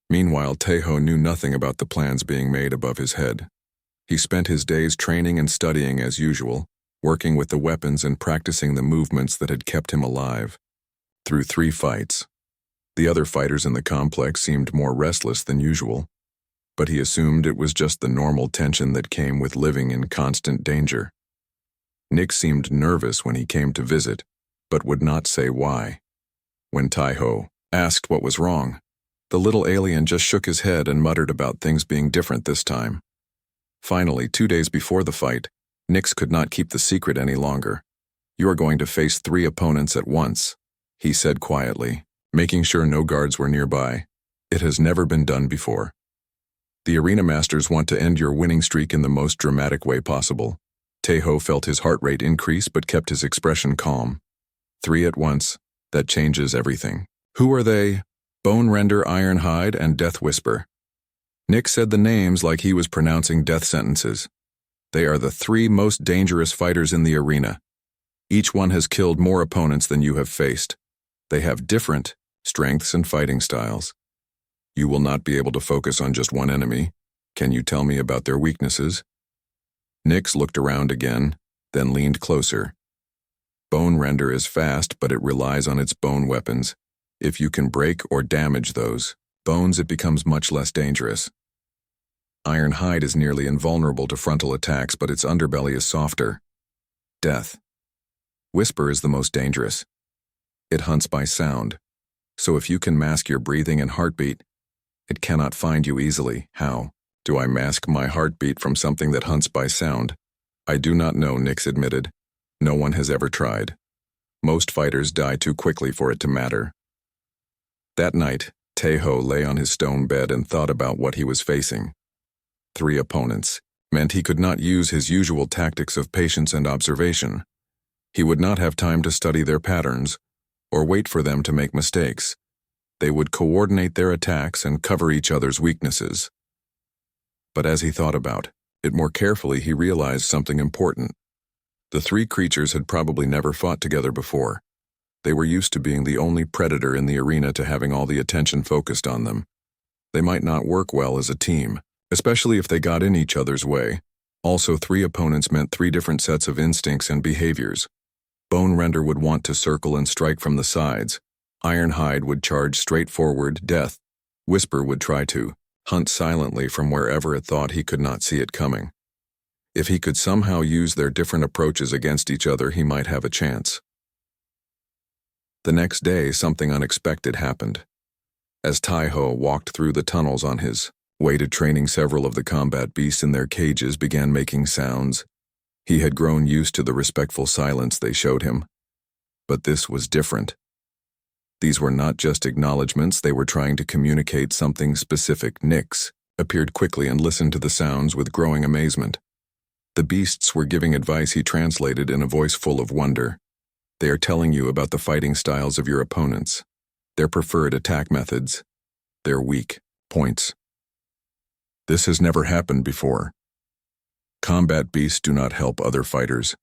Meanwhile, Tejo knew nothing about the plans being made above his head. He spent his days training and studying as usual, working with the weapons and practicing the movements that had kept him alive. Through 3 fights, the other fighters in the complex seemed more restless than usual, but he assumed it was just the normal tension that came with living in constant danger. Nick seemed nervous when he came to visit, but would not say why. When Tai-Ho asked what was wrong, the little alien just shook his head and muttered about things being different this time. Finally, 2 days before the fight, Nix could not keep the secret any longer. "You are going to face 3 opponents at once," he said quietly, making sure no guards were nearby. "It has never been done before. The arena masters want to end your winning streak in the most dramatic way possible." Tai-Ho felt his heart rate increase but kept his expression calm. 3 at once, that changes everything. "Who are they?" "Bone Render, Ironhide, and Death Whisper." Nick said the names like he was pronouncing death sentences. "They are the 3 most dangerous fighters in the arena. Each one has killed more opponents than you have faced. They have different strengths and fighting styles. You will not be able to focus on just one enemy. Can you tell me about their weaknesses?" Nix looked around again, then leaned closer. "Bone Render is fast, but it relies on its bone weapons. If you can break or damage those bones, it becomes much less dangerous. Ironhide is nearly invulnerable to frontal attacks, but its underbelly is softer. Death Whisper is the most dangerous. It hunts by sound, so if you can mask your breathing and heartbeat, it cannot find you easily." "How do I mask my heartbeat from something that hunts by sound?" "I do not know," Nix admitted. "No one has ever tried. Most fighters die too quickly for it to matter." That night, Tai-Ho lay on his stone bed and thought about what he was facing. 3 opponents meant he could not use his usual tactics of patience and observation. He would not have time to study their patterns or wait for them to make mistakes. They would coordinate their attacks and cover each other's weaknesses. But as he thought about it more carefully, he realized something important. The 3 creatures had probably never fought together before. They were used to being the only predator in the arena, to having all the attention focused on them. They might not work well as a team, especially if they got in each other's way. Also, 3 opponents meant 3 different sets of instincts and behaviors. Bone Render would want to circle and strike from the sides. Ironhide would charge straight forward. Death Whisper would try to hunt silently from wherever it thought he could not see it coming. If he could somehow use their different approaches against each other, he might have a chance. The next day, something unexpected happened. As Tai-Ho walked through the tunnels on his way to training, several of the combat beasts in their cages began making sounds. He had grown used to the respectful silence they showed him. But this was different. These were not just acknowledgments, they were trying to communicate something specific. Nix appeared quickly and listened to the sounds with growing amazement. The beasts were giving advice he translated in a voice full of wonder. "They are telling you about the fighting styles of your opponents, their preferred attack methods, their weak points. This has never happened before. Combat beasts do not help other fighters.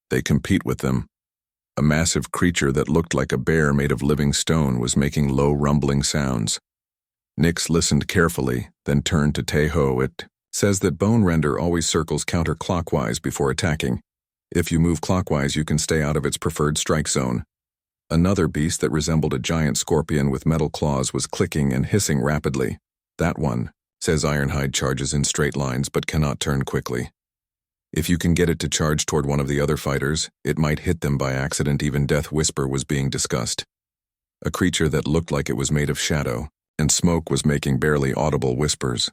They compete with them." A massive creature that looked like a bear made of living stone was making low rumbling sounds. Nix listened carefully, then turned to Tai-Ho. "It says that Bone Render always circles counterclockwise before attacking. If you move clockwise, you can stay out of its preferred strike zone." Another beast that resembled a giant scorpion with metal claws was clicking and hissing rapidly. "That one," says Ironhide, charges in straight lines but cannot turn quickly. If you can get it to charge toward one of the other fighters, it might hit them by accident. Even Death Whisper was being discussed. A creature that looked like it was made of shadow, and smoke was making barely audible whispers.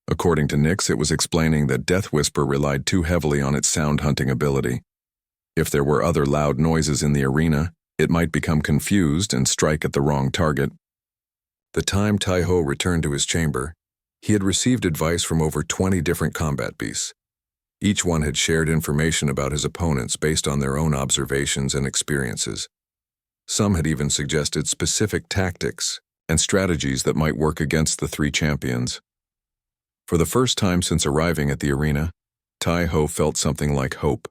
According to Nix, it was explaining that Death Whisper relied too heavily on its sound hunting ability. If there were other loud noises in the arena, it might become confused and strike at the wrong target. The time Tai-Ho returned to his chamber, he had received advice from over 20 different combat beasts. Each one had shared information about his opponents based on their own observations and experiences. Some had even suggested specific tactics and strategies that might work against the 3 champions. For the first time since arriving at the arena, Tai-Ho felt something like hope.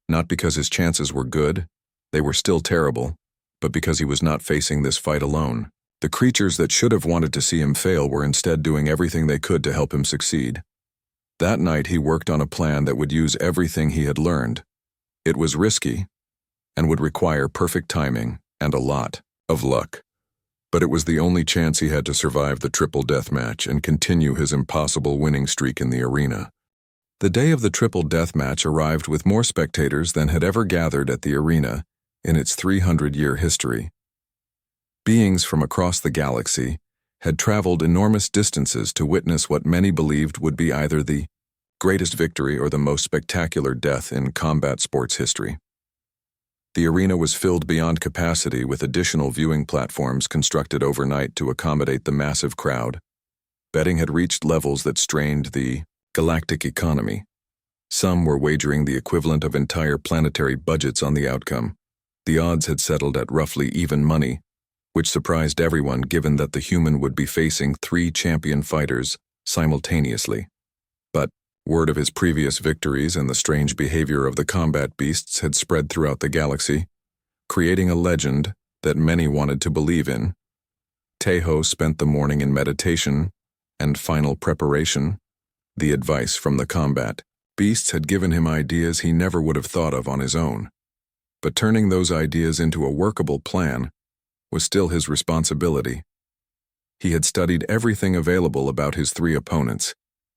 Not because his chances were good, they were still terrible, but because he was not facing this fight alone. The creatures that should have wanted to see him fail were instead doing everything they could to help him succeed. That night he worked on a plan that would use everything he had learned. It was risky and would require perfect timing and a lot of luck. But it was the only chance he had to survive the triple death match and continue his impossible winning streak in the arena. The day of the triple death match arrived with more spectators than had ever gathered at the arena in its 300-year history. Beings from across the galaxy had traveled enormous distances to witness what many believed would be either the greatest victory or the most spectacular death in combat sports history. The arena was filled beyond capacity with additional viewing platforms constructed overnight to accommodate the massive crowd. Betting had reached levels that strained the galactic economy. Some were wagering the equivalent of entire planetary budgets on the outcome. The odds had settled at roughly even money, which surprised everyone given that the human would be facing 3 champion fighters simultaneously. But word of his previous victories and the strange behavior of the combat beasts had spread throughout the galaxy, creating a legend that many wanted to believe in. Tejo spent the morning in meditation and final preparation. The advice from the combat beasts had given him ideas he never would have thought of on his own. But turning those ideas into a workable plan was still his responsibility. He had studied everything available about his 3 opponents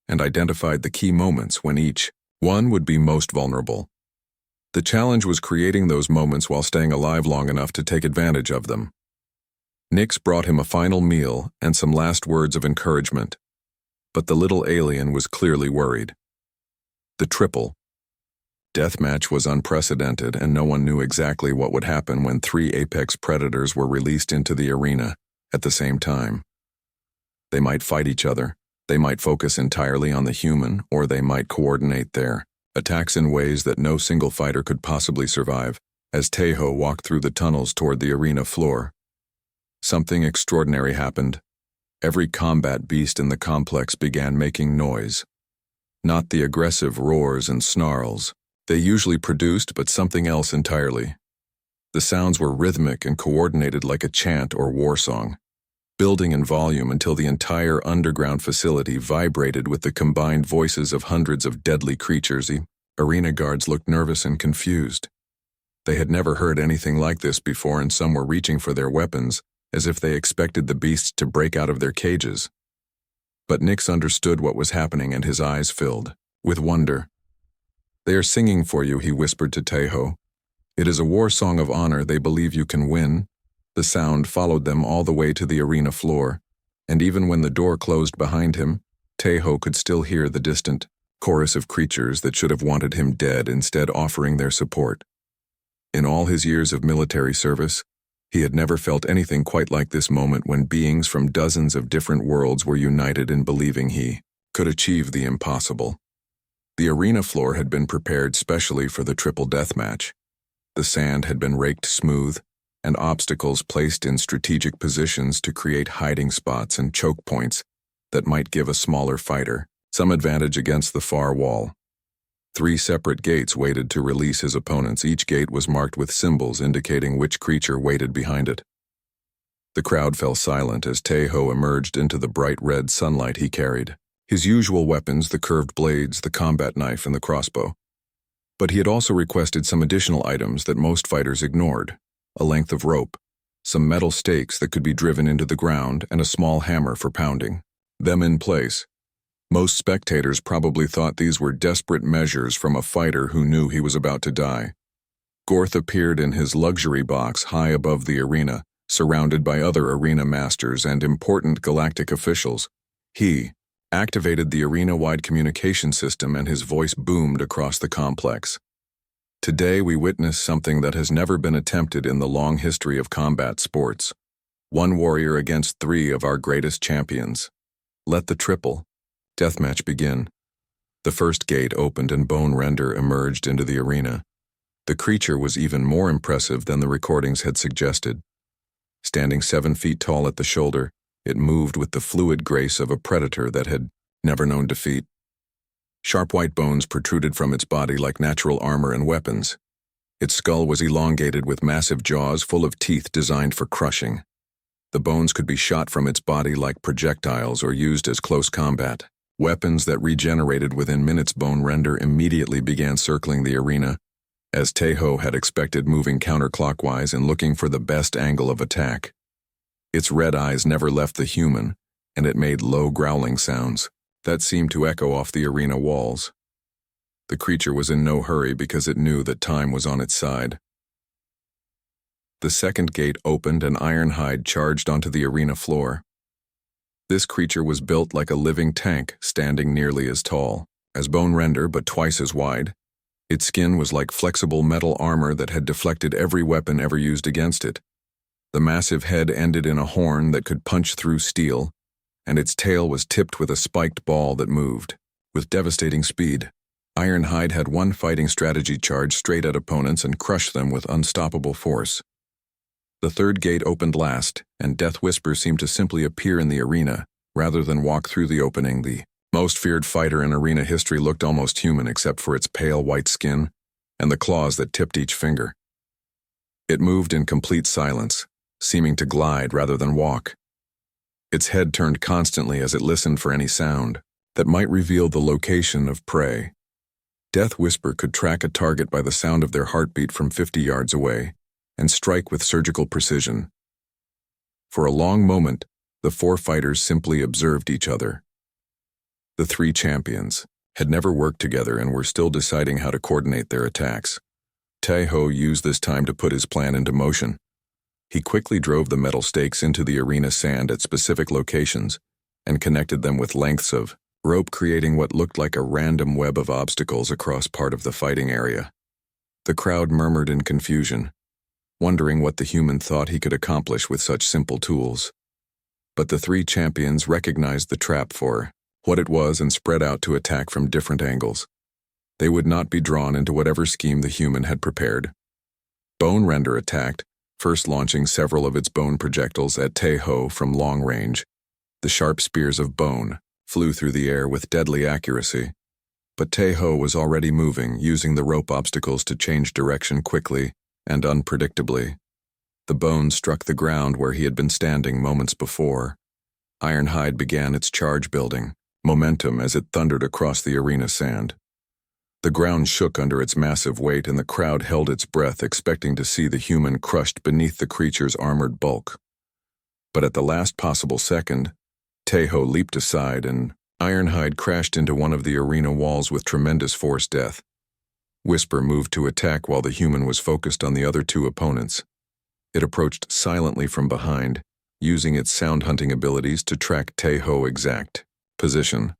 and identified the key moments when each one would be most vulnerable. The challenge was creating those moments while staying alive long enough to take advantage of them. Nyx brought him a final meal and some last words of encouragement, but the little alien was clearly worried. The triple death match was unprecedented, and no one knew exactly what would happen when 3 apex predators were released into the arena at the same time. They might fight each other, they might focus entirely on the human, or they might coordinate their attacks in ways that no single fighter could possibly survive. As Tejo walked through the tunnels toward the arena floor, something extraordinary happened. Every combat beast in the complex began making noise. Not the aggressive roars and snarls they usually produced, but something else entirely. The sounds were rhythmic and coordinated like a chant or war song, building in volume until the entire underground facility vibrated with the combined voices of hundreds of deadly creatures. Arena guards looked nervous and confused. They had never heard anything like this before, and some were reaching for their weapons, as if they expected the beasts to break out of their cages. But Nyx understood what was happening, and his eyes filled with wonder. "They are singing for you," he whispered to Tejo. "It is a war song of honor. They believe you can win." The sound followed them all the way to the arena floor, and even when the door closed behind him, Tejo could still hear the distant chorus of creatures that should have wanted him dead, instead offering their support. In all his years of military service, he had never felt anything quite like this moment when beings from dozens of different worlds were united in believing he could achieve the impossible. The arena floor had been prepared specially for the triple death match. The sand had been raked smooth, and obstacles placed in strategic positions to create hiding spots and choke points that might give a smaller fighter some advantage against the far wall. 3 separate gates waited to release his opponents. Each gate was marked with symbols indicating which creature waited behind it. The crowd fell silent as Tejo emerged into the bright red sunlight he carried. His usual weapons, the curved blades, the combat knife, and the crossbow. But he had also requested some additional items that most fighters ignored: a length of rope, some metal stakes that could be driven into the ground, and a small hammer for pounding them in place. Most spectators probably thought these were desperate measures from a fighter who knew he was about to die. Gorth appeared in his luxury box high above the arena, surrounded by other arena masters and important galactic officials. He activated the arena-wide communication system, and his voice boomed across the complex. "Today we witness something that has never been attempted in the long history of combat sports. 1 warrior against 3 of our greatest champions. Let the triple deathmatch begin." The first gate opened and Bone Render emerged into the arena. The creature was even more impressive than the recordings had suggested. Standing 7 feet tall at the shoulder, it moved with the fluid grace of a predator that had never known defeat. Sharp white bones protruded from its body like natural armor and weapons. Its skull was elongated with massive jaws full of teeth designed for crushing. The bones could be shot from its body like projectiles or used as close combat Weapons that regenerated within minutes. Bone Render immediately began circling the arena, as Taeho had expected, moving counterclockwise and looking for the best angle of attack. Its red eyes never left the human, and it made low growling sounds that seemed to echo off the arena walls. The creature was in no hurry because it knew that time was on its side. The second gate opened and Ironhide charged onto the arena floor. This creature was built like a living tank, standing nearly as tall as Bone Render but twice as wide. Its skin was like flexible metal armor that had deflected every weapon ever used against it. The massive head ended in a horn that could punch through steel, and its tail was tipped with a spiked ball that moved with devastating speed. Ironhide had one fighting strategy: charge straight at opponents and crush them with unstoppable force. The third gate opened last, and Death Whisper seemed to simply appear in the arena, rather than walk through the opening. The most feared fighter in arena history looked almost human except for its pale white skin and the claws that tipped each finger. It moved in complete silence, seeming to glide rather than walk. Its head turned constantly as it listened for any sound that might reveal the location of prey. Death Whisper could track a target by the sound of their heartbeat from 50 yards away and strike with surgical precision. For a long moment, the four fighters simply observed each other. The three champions had never worked together and were still deciding how to coordinate their attacks. Taeho used this time to put his plan into motion. He quickly drove the metal stakes into the arena sand at specific locations and connected them with lengths of rope, creating what looked like a random web of obstacles across part of the fighting area. The crowd murmured in confusion, wondering what the human thought he could accomplish with such simple tools. But the three champions recognized the trap for what it was and spread out to attack from different angles. They would not be drawn into whatever scheme the human had prepared. Bone Render attacked, first launching several of its bone projectiles at Taeho from long range. The sharp spears of bone flew through the air with deadly accuracy, but Taeho was already moving, using the rope obstacles to change direction quickly and unpredictably. The bone struck the ground where he had been standing moments before. Ironhide began its charge, building momentum as it thundered across the arena sand. The ground shook under its massive weight, and the crowd held its breath, expecting to see the human crushed beneath the creature's armored bulk. But at the last possible second, Taeho leaped aside and Ironhide crashed into one of the arena walls with tremendous force. Death Whisper moved to attack while the human was focused on the other two opponents. It approached silently from behind, using its sound hunting abilities to track Taeho's exact position.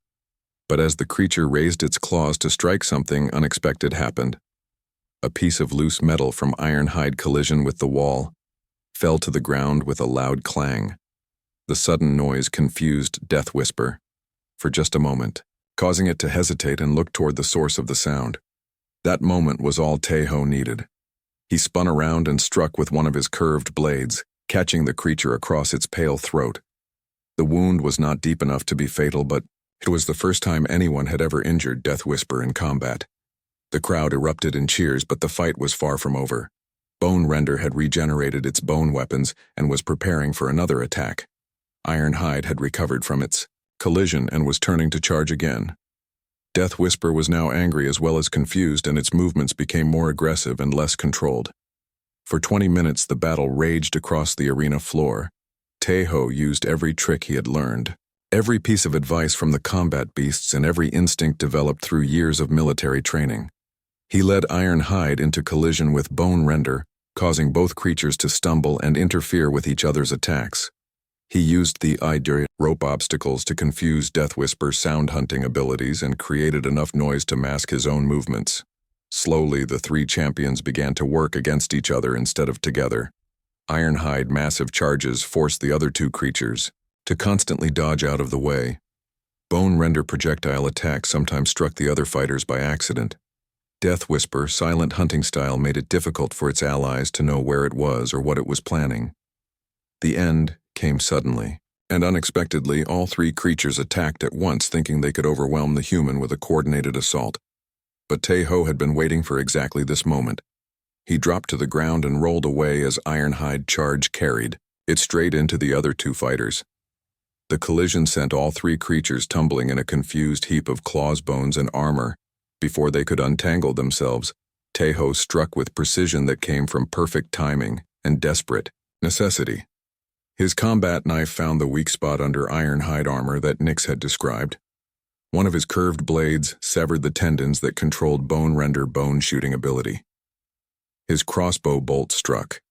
But as the creature raised its claws to strike, something unexpected happened. A piece of loose metal from Ironhide collision with the wall fell to the ground with a loud clang. The sudden noise confused Death Whisper for just a moment, causing it to hesitate and look toward the source of the sound. That moment was all Taeho needed. He spun around and struck with one of his curved blades, catching the creature across its pale throat. The wound was not deep enough to be fatal, but it was the first time anyone had ever injured Death Whisper in combat. The crowd erupted in cheers, but the fight was far from over. Bone Render had regenerated its bone weapons and was preparing for another attack. Ironhide had recovered from its collision and was turning to charge again. Death Whisper was now angry as well as confused, and its movements became more aggressive and less controlled. For 20 minutes, the battle raged across the arena floor. Taeho used every trick he had learned, every piece of advice from the combat beasts, and every instinct developed through years of military training. He led Ironhide into collision with Bone Render, causing both creatures to stumble and interfere with each other's attacks. He used the rope obstacles to confuse Death Whisper's sound hunting abilities and created enough noise to mask his own movements. Slowly, the three champions began to work against each other instead of together. Ironhide's massive charges forced the other two creatures to constantly dodge out of the way. Bone Render projectile attacks sometimes struck the other fighters by accident. Death Whisper's silent hunting style made it difficult for its allies to know where it was or what it was planning. The end came suddenly, and unexpectedly all three creatures attacked at once, thinking they could overwhelm the human with a coordinated assault. But Taeho had been waiting for exactly this moment. He dropped to the ground and rolled away as Ironhide's charge carried it straight into the other two fighters. The collision sent all three creatures tumbling in a confused heap of claws, bones, and armor. Before they could untangle themselves, Tejo struck with precision that came from perfect timing and desperate necessity. His combat knife found the weak spot under ironhide armor that Nyx had described. One of his curved blades severed the tendons that controlled bone shooting ability. His crossbow bolt struck,